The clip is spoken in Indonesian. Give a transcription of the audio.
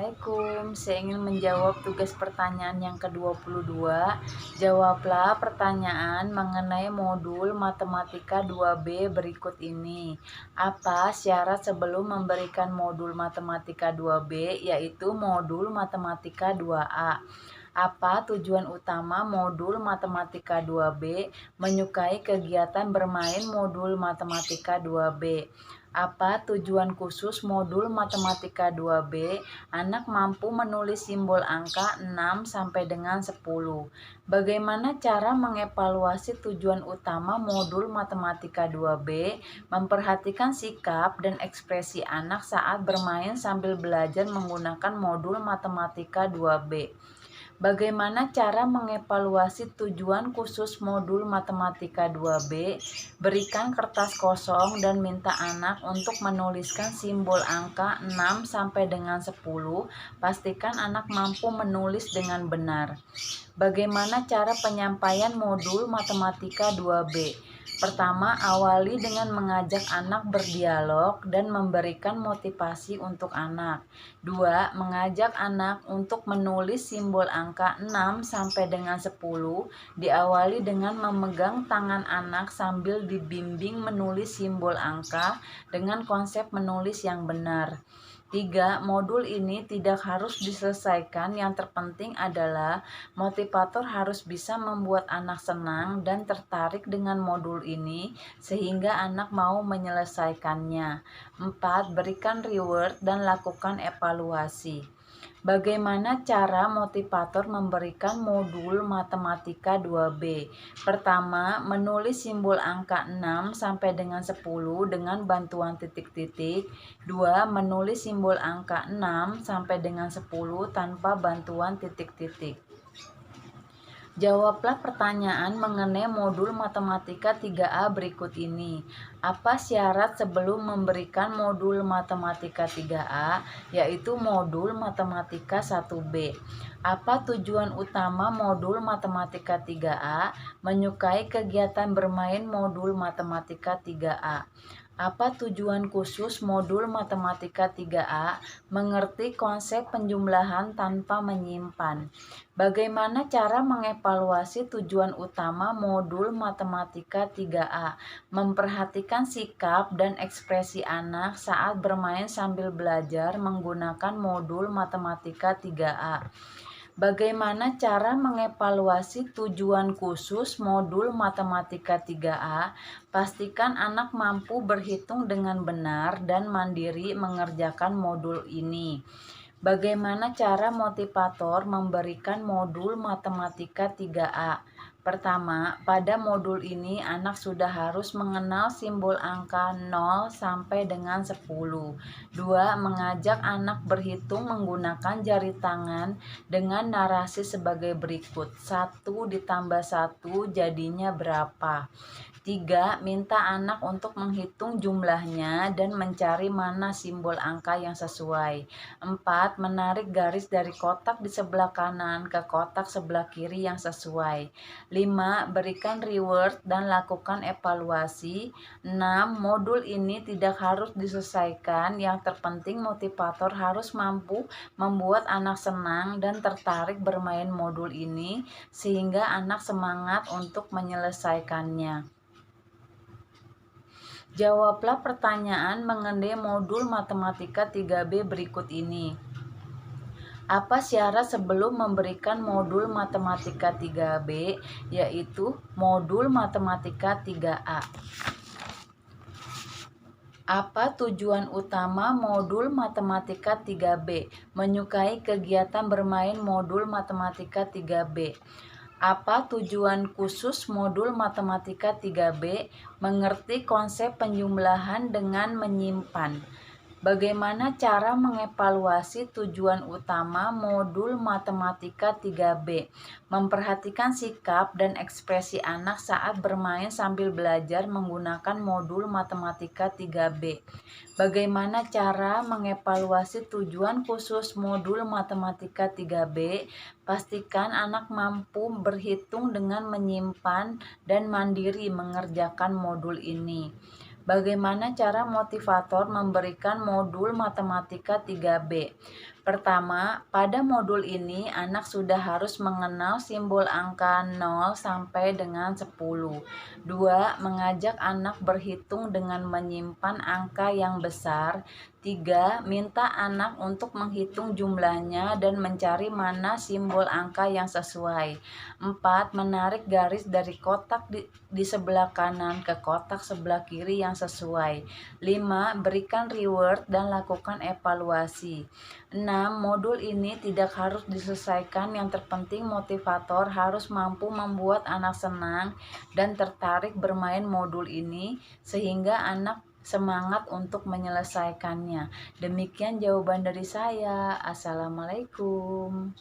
Assalamualaikum, saya ingin menjawab tugas pertanyaan yang ke-22. Jawablah pertanyaan mengenai modul Matematika 2B berikut ini. Apa syarat sebelum memberikan modul Matematika 2B, yaitu modul Matematika 2A? Apa tujuan utama modul Matematika 2B? Menyukai kegiatan bermain modul Matematika 2B. Apa tujuan khusus modul Matematika 2B? Anak mampu menulis simbol angka 6 sampai dengan 10. Bagaimana cara mengevaluasi tujuan utama modul Matematika 2B? Memperhatikan sikap dan ekspresi anak saat bermain sambil belajar menggunakan modul Matematika 2B. Bagaimana cara mengevaluasi tujuan khusus modul Matematika 2B? Berikan kertas kosong dan minta anak untuk menuliskan simbol angka 6 sampai dengan 10. Pastikan anak mampu menulis dengan benar. Bagaimana cara penyampaian modul Matematika 2B? Pertama, awali dengan mengajak anak berdialog dan memberikan motivasi untuk anak. 2. Mengajak anak untuk menulis simbol angka 6 sampai dengan 10. Diawali dengan memegang tangan anak sambil dibimbing menulis simbol angka dengan konsep menulis yang benar. 3. Modul ini tidak harus diselesaikan, yang terpenting adalah motivator harus bisa membuat anak senang dan tertarik dengan modul ini sehingga anak mau menyelesaikannya. 4. Berikan reward dan lakukan evaluasi. Bagaimana cara motivator memberikan modul Matematika 2B? Pertama, menulis simbol angka 6 sampai dengan 10 dengan bantuan titik-titik. 2. Menulis simbol angka 6 sampai dengan 10 tanpa bantuan titik-titik. Jawablah pertanyaan mengenai modul Matematika 3A berikut ini. Apa syarat sebelum memberikan modul Matematika 3A, yaitu modul Matematika 1B? Apa tujuan utama modul Matematika 3A? Menyukai kegiatan bermain modul Matematika 3A. Apa tujuan khusus modul Matematika 3A? Mengerti konsep penjumlahan tanpa menyimpan. Bagaimana cara mengevaluasi tujuan utama modul Matematika 3A? Memperhatikan sikap dan ekspresi anak saat bermain sambil belajar menggunakan modul Matematika 3A. Bagaimana cara mengevaluasi tujuan khusus modul Matematika 3A? Pastikan anak mampu berhitung dengan benar dan mandiri mengerjakan modul ini. Bagaimana cara motivator memberikan modul Matematika 3A? Pertama, pada modul ini anak sudah harus mengenal simbol angka 0 sampai dengan 10. 2. Mengajak anak berhitung menggunakan jari tangan dengan narasi sebagai berikut. 1 ditambah 1 jadinya berapa? 3. Minta anak untuk menghitung jumlahnya dan mencari mana simbol angka yang sesuai. 4. Menarik garis dari kotak di sebelah kanan ke kotak sebelah kiri yang sesuai. 5. Berikan reward dan lakukan evaluasi. 6. Modul ini tidak harus diselesaikan, yang terpenting motivator harus mampu membuat anak senang dan tertarik bermain modul ini sehingga anak semangat untuk menyelesaikannya. Jawablah pertanyaan mengenai modul Matematika 3B berikut ini. Apa syarat sebelum memberikan modul Matematika 3B, yaitu modul Matematika 3A? Apa tujuan utama modul Matematika 3B? Menyukai kegiatan bermain modul Matematika 3B. Apa tujuan khusus modul Matematika 3B? Mengerti konsep penjumlahan dengan menyimpan. Bagaimana cara mengevaluasi tujuan utama modul Matematika 3B? Memperhatikan sikap dan ekspresi anak saat bermain sambil belajar menggunakan modul Matematika 3B. Bagaimana cara mengevaluasi tujuan khusus modul Matematika 3B? Pastikan anak mampu berhitung dengan menyimpan dan mandiri mengerjakan modul ini. Bagaimana cara motivator memberikan modul Matematika 3B? Pertama, pada modul ini anak sudah harus mengenal simbol angka 0 sampai dengan 10. 2. Mengajak anak berhitung dengan menyimpan angka yang besar. 3. Minta anak untuk menghitung jumlahnya dan mencari mana simbol angka yang sesuai. 4. Menarik garis dari kotak di sebelah kanan ke kotak sebelah kiri yang sesuai. 5. Berikan reward dan lakukan evaluasi. 6. Modul ini tidak harus diselesaikan, yang terpenting motivator harus mampu membuat anak senang dan tertarik bermain modul ini sehingga anak semangat untuk menyelesaikannya. Demikian jawaban dari saya. Assalamualaikum.